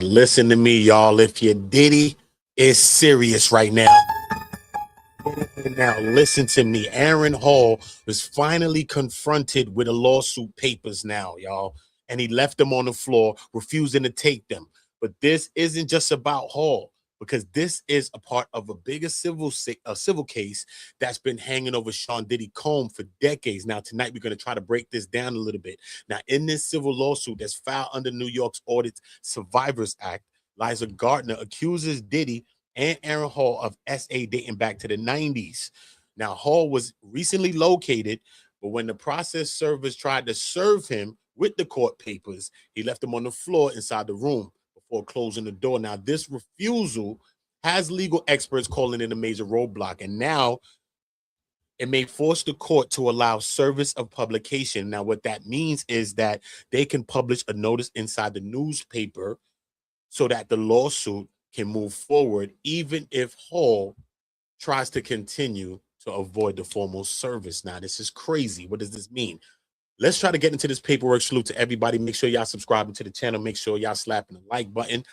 Listen to me, y'all. If your Diddy is serious right now, listen to me. Aaron Hall was finally confronted with the lawsuit papers now, y'all. And he left them on the floor, refusing to take them. But this isn't just about Hall, because this is a part of a bigger civil case that's been hanging over Sean Diddy Combs for decades. Now, tonight we're going to try to break this down a little bit. Now, in this civil lawsuit that's filed under New York's Audit Survivors Act, Liza Gardner accuses Diddy and Aaron Hall of SA dating back to the 90s. Now, Hall was recently located, but when the process servers tried to serve him with the court papers, he left them on the floor inside the room before closing the door. Now, this refusal has legal experts calling it a major roadblock, and now it may force the court to allow service of publication. Now, what that means is that they can publish a notice inside the newspaper so that the lawsuit can move forward, even if Hall tries to continue to avoid the formal service. Now, this is crazy. What does this mean? Let's try to get into this paperwork. Salute to everybody. Make sure y'all subscribing to the channel. Make sure y'all slapping the like button.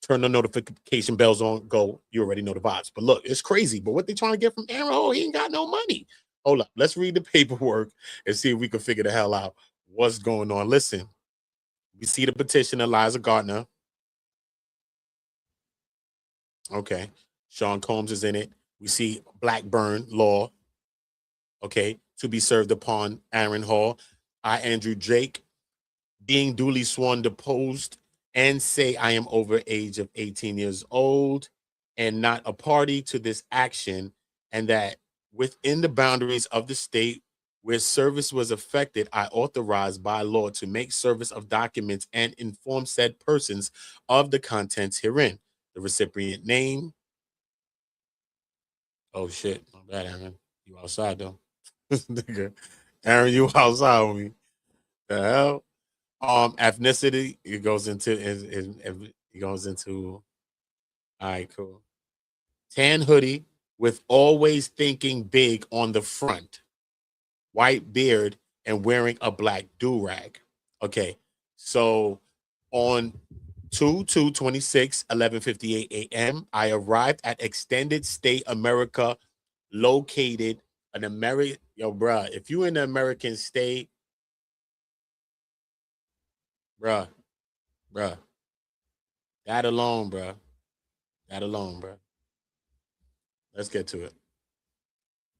Turn the notification bells on. Go. You already know the vibes. But look, it's crazy. But what they trying to get from Aaron Hall, he ain't got no money. Hold up. Let's read the paperwork and see if we can figure the hell out what's going on. Listen, we see the petition of Liza Gardner. Okay. Sean Combs is in it. We see Blackburn Law, okay, to be served upon Aaron Hall. I, Andrew Drake, being duly sworn deposed and say I am over age of 18 years old and not a party to this action, and that within the boundaries of the state where service was affected, I authorized by law to make service of documents and inform said persons of the contents herein. The recipient name. Oh shit, my bad, Aaron. You outside though. Nigga. Aaron, you outside with me. The hell? Ethnicity, it goes into it goes into all right, cool. Tan hoodie with always thinking big on the front, white beard, and wearing a black do-rag. Okay. So on 2/2/26, 11:58 a.m., I arrived at Extended Stay America, located an American. Yo, bruh, if you in the American state, bruh, bruh, that alone, bruh, that alone, bruh. Let's get to it.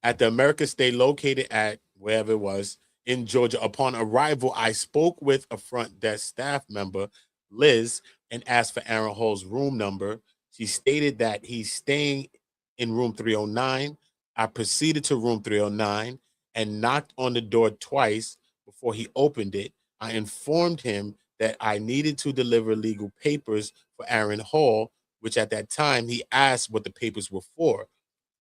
At the American state located at wherever it was in Georgia. Upon arrival, I spoke with a front desk staff member, Liz, and asked for Aaron Hall's room number. She stated that he's staying in room 309. I proceeded to room 309 and knocked on the door twice before he opened it. I informed him that I needed to deliver legal papers for Aaron Hall, which at that time he asked what the papers were for.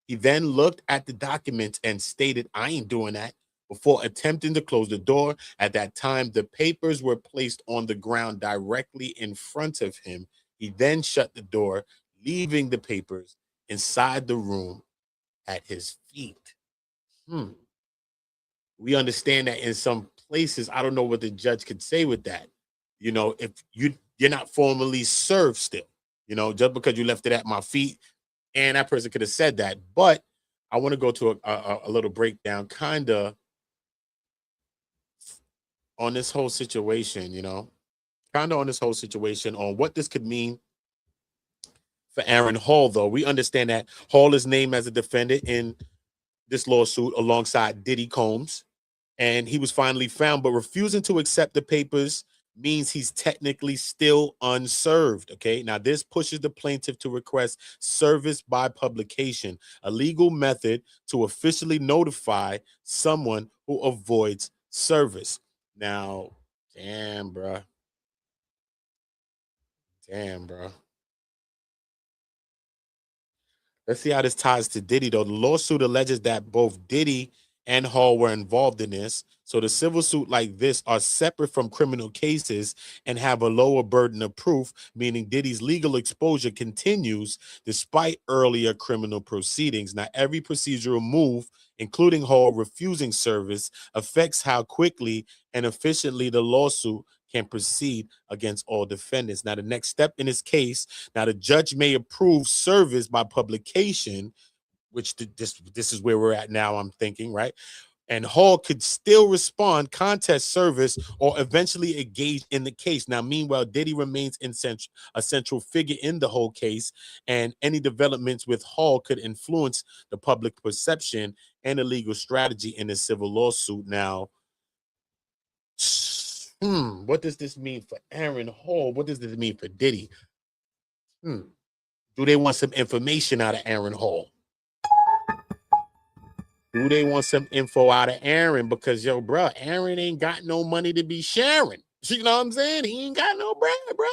He then looked at the documents and stated, I ain't doing that, before attempting to close the door. At that time, the papers were placed on the ground directly in front of him. He then shut the door, leaving the papers inside the room at his feet. Hmm. We understand that in some places, I don't know what the judge could say with that. You know, if you're not formally served still, you know, just because you left it at my feet, and that person could have said that. But I want to go to a little breakdown, kind of on this whole situation, you know, kind of on this whole situation on what this could mean for Aaron Hall, though. We understand that Hall is named as a defendant in this lawsuit alongside Diddy Combs, and he was finally found, but refusing to accept the papers means he's technically still unserved. Okay. Now, this pushes the plaintiff to request service by publication, a legal method to officially notify someone who avoids service. Now, damn, bruh. Damn, bro. Let's see how this ties to Diddy, though. The lawsuit alleges that both Diddy and Hall were involved in this. So the civil suit like this are separate from criminal cases and have a lower burden of proof, meaning Diddy's legal exposure continues despite earlier criminal proceedings. Now, every procedural move, including Hall refusing service, affects how quickly and efficiently the lawsuit can proceed against all defendants. Now, the next step in this case, now the judge may approve service by publication, which this is where we're at now, I'm thinking, right? And Hall could still respond, contest service, or eventually engage in the case. Now, meanwhile, Diddy remains a central figure in the whole case, and any developments with Hall could influence the public perception and the legal strategy in the civil lawsuit. Now, what does this mean for Aaron Hall? What does this mean for Diddy? Do they want some information out of Aaron Hall? Do they want some info out of Aaron? Because, yo, bro, Aaron ain't got no money to be sharing. You know what I'm saying? He ain't got no bread, bro.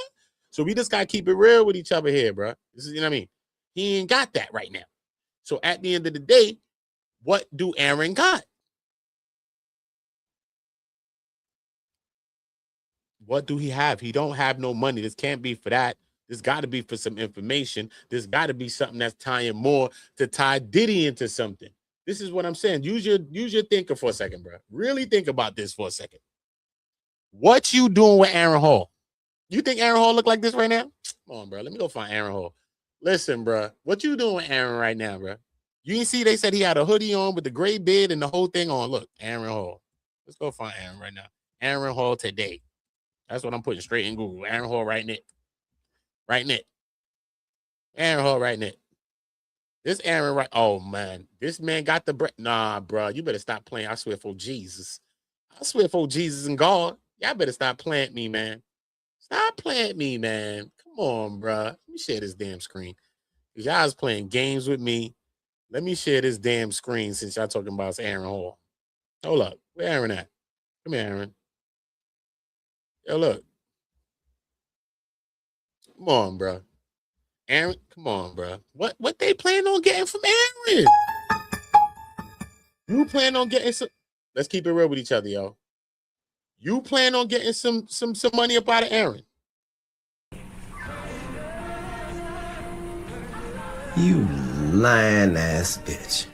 So we just got to keep it real with each other here, bro. This is, you know what I mean? He ain't got that right now. So at the end of the day, what do Aaron got? What do he have? He don't have no money. This can't be for that. This got to be for some information. This got to be something that's tying more to tie Diddy into something. This is what I'm saying. Use your thinker for a second, bro. Really think about this for a second. What you doing with Aaron Hall? You think Aaron Hall look like this right now? Come on, bro. Let me go find Aaron Hall. Listen, bro. What you doing with Aaron right now, bro? You didn't see they said he had a hoodie on with the gray beard and the whole thing on. Look, Aaron Hall. Let's go find Aaron right now. Aaron Hall today. That's what I'm putting straight in Google. Aaron Hall right in it. Right in it. Aaron Hall right in it. This Aaron right. Oh, man. This man got the bread. Nah, bro. You better stop playing. I swear for Jesus. I swear for Jesus and God. Y'all better stop playing me, man. Stop playing me, man. Come on, bro. Let me share this damn screen. Because y'all is playing games with me. Let me share this damn screen since y'all talking about Aaron Hall. Hold up. Where Aaron at? Come here, Aaron. Yo, look. Come on, bro. Aaron, come on, bro. What they plan on getting from Aaron? You plan on getting some? Let's keep it real with each other, yo. You plan on getting some money up out of Aaron? You lying ass bitch.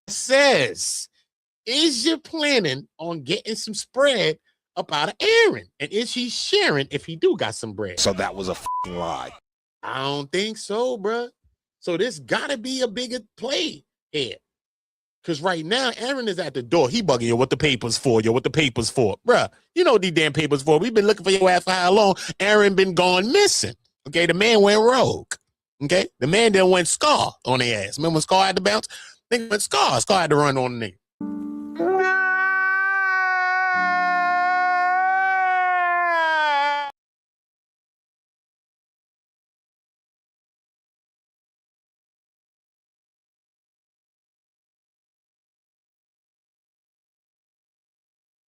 Says, is you planning on getting some spread up out of Aaron? And is he sharing if he do got some bread? So that was a fucking lie. I don't think so, bro. So this gotta be a bigger play here. Because right now, Aaron is at the door. He bugging you, what the papers for? Yo, what the papers for? Bruh, you know what these damn papers for. We've been looking for your ass for how long? Aaron been gone missing. Okay, the man went rogue. Okay, the man then went Scar on the ass. Remember when Scar had to bounce? I think went Scar. Scar had to run on the nigga.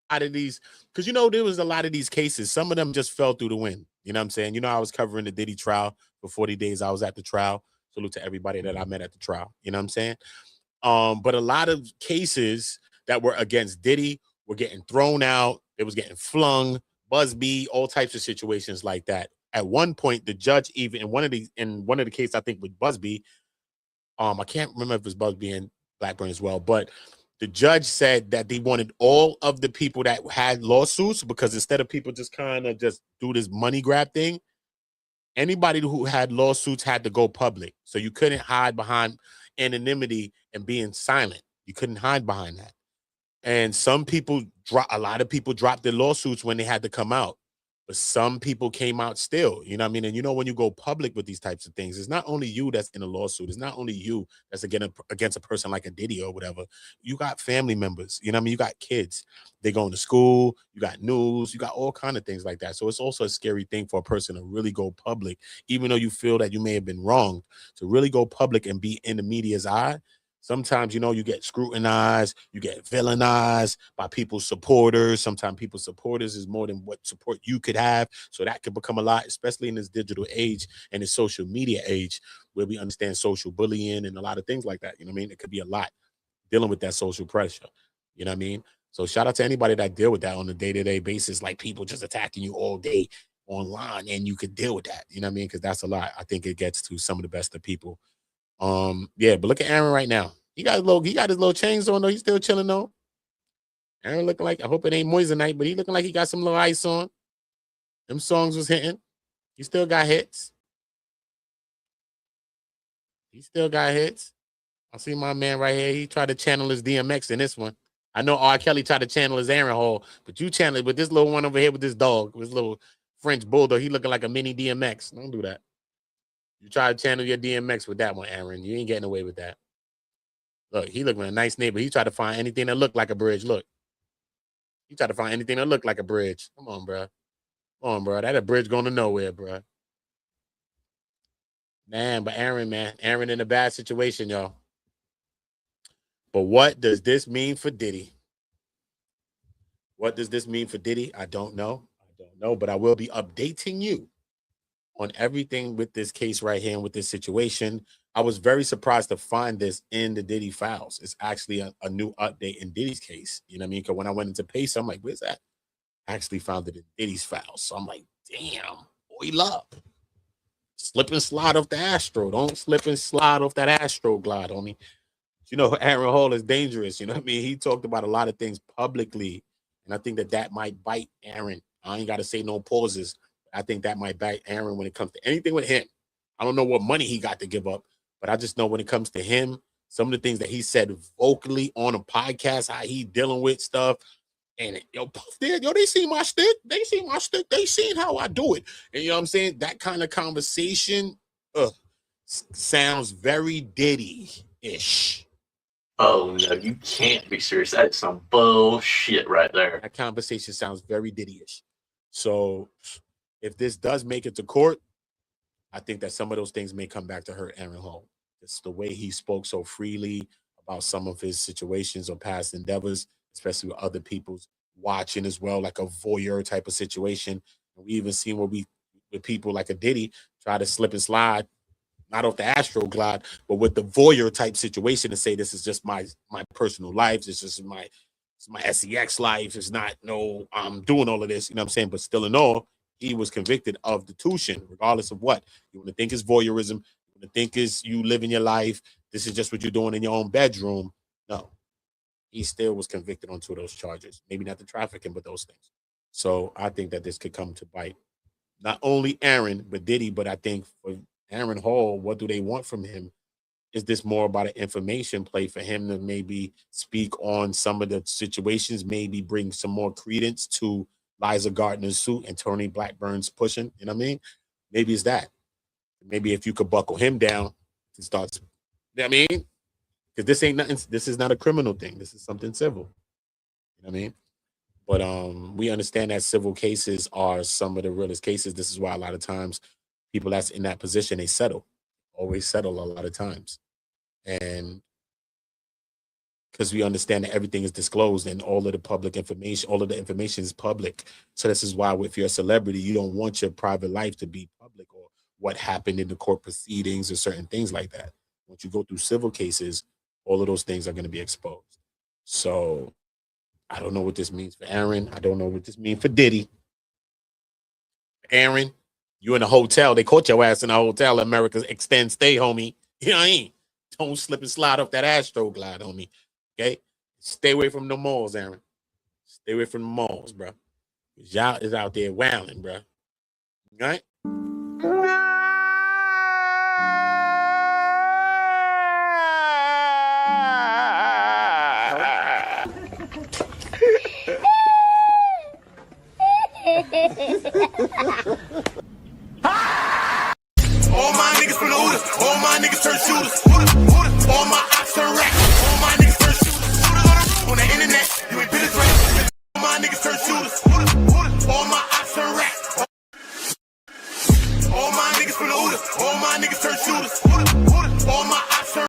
Out of these, because you know there was a lot of these cases. Some of them just fell through the wind. You know what I'm saying? You know, I was covering the Diddy trial for 40 days. I was at the trial. Salute to everybody that I met at the trial. You know what I'm saying? But a lot of cases that were against Diddy were getting thrown out. It was getting flung, Busby, all types of situations like that. At one point, the judge even in one of the cases, I think with Busby, I can't remember if it was Busby and Blackburn as well, but the judge said that they wanted all of the people that had lawsuits, because instead of people just kind of just do this money grab thing, anybody who had lawsuits had to go public. So you couldn't hide behind anonymity and being silent. You couldn't hide behind that. And a lot of people dropped their lawsuits when they had to come out. But some people came out still, you know what I mean? And you know, when you go public with these types of things, it's not only you that's in a lawsuit. It's not only you that's against a person like a Diddy or whatever. You got family members, you know what I mean? You got kids. They're going to school. You got news. You got all kind of things like that. So it's also a scary thing for a person to really go public, even though you feel that you may have been wronged, to really go public and be in the media's eye. Sometimes, you know, you get scrutinized, you get villainized by people's supporters. Sometimes people's supporters is more than what support you could have. So that could become a lot, especially in this digital age and this social media age where we understand social bullying and a lot of things like that. You know what I mean? It could be a lot dealing with that social pressure. You know what I mean? So shout out to anybody that deal with that on a day-to-day basis, like people just attacking you all day online, and you could deal with that. You know what I mean? Because that's a lot. I think it gets to some of the best of people. Yeah, but look at Aaron right now. He got his little chains on though. He's still chilling though. Aaron looking like, I hope it ain't moissanite, but he looking like he got some little ice on. Them songs was hitting. He still got hits. He still got hits. I see my man right here. He tried to channel his DMX in this one. I know R. Kelly tried to channel his Aaron Hall, but you channel it with this little one over here with this dog, this little French bulldog. He looking like a mini DMX. Don't do that. You try to channel your DMX with that one, Aaron. You ain't getting away with that. Look, he looking like a nice neighbor. He tried to find anything that looked like a bridge. Look. He tried to find anything that looked like a bridge. Come on, bro. Come on, bro. That a bridge going to nowhere, bro. Man, but Aaron, man. Aaron in a bad situation, y'all. But what does this mean for Diddy? What does this mean for Diddy? I don't know. But I will be updating you on everything with this case right here and with this situation. I was very surprised to find this in the Diddy files. It's actually a new update in Diddy's case. You know what I mean? Because when I went into Pace, I'm like, where's that? I actually found it in Diddy's files. So I'm like, damn, boy, love. Slip and slide off the Astro. Don't slip and slide off that Astro glide on me. You know, Aaron Hall is dangerous. You know what I mean? He talked about a lot of things publicly. And I think that might bite Aaron. I ain't got to say no pauses. I think that might bite Aaron when it comes to anything with him. I don't know what money he got to give up, but I just know when it comes to him, some of the things that he said vocally on a podcast, how he dealing with stuff. And yo, they see my stick. They see my stick. They seen how I do it. And you know what I'm saying? That kind of conversation sounds very Diddy-ish. Oh, no, you can't be serious. That's some bullshit right there. That conversation sounds very Diddy-ish. So if this does make it to court, I think that some of those things may come back to hurt Aaron Hall. It's the way he spoke so freely about some of his situations or past endeavors, especially with other people's watching as well, like a voyeur type of situation. And we even seen with people like a Diddy try to slip and slide, not off the Astro glide, but with the voyeur type situation to say this is just my personal life. This is my SEX life. It's not I'm doing all of this, you know what I'm saying? But still in all, he was convicted of detuition, regardless of what. You want to think it's voyeurism, you want to think is you living your life, this is just what you're doing in your own bedroom. No. He still was convicted on 2 of those charges. Maybe not the trafficking, but those things. So I think that this could come to bite not only Aaron, but Diddy. But I think for Aaron Hall, what do they want from him? Is this more about an information play for him to maybe speak on some of the situations, maybe bring some more credence to Liza Gardner's suit and Tony Blackburn's pushing? You know what I mean? Maybe it's that. Maybe if you could buckle him down, it starts. You know what I mean? Because this ain't nothing. This is not a criminal thing. This is something civil. You know what I mean? But we understand that civil cases are some of the realest cases. This is why a lot of times people that's in that position, they settle. Always settle a lot of times. And because we understand that everything is disclosed and all of the public information, all of the information is public. So this is why if you're a celebrity, you don't want your private life to be public or what happened in the court proceedings or certain things like that. Once you go through civil cases, all of those things are going to be exposed. So I don't know what this means for Aaron. I don't know what this means for Diddy. Aaron, you in a hotel. They caught your ass in a hotel. America's extend stay, homie. You know what I mean? Don't slip and slide off that Astro glide, homie. Okay? Stay away from the malls, Aaron. Stay away from the malls, bro. Y'all is out there wailing, bro. All right? All my niggas from the Hooters, all my niggas turn shooters. All my ops turn racks, all my niggas turn shooters. On the internet, you ain't penetrating. All my niggas turn shooters. All my ops turn racks. All my niggas from the Hooters, all my niggas turn shooters. All my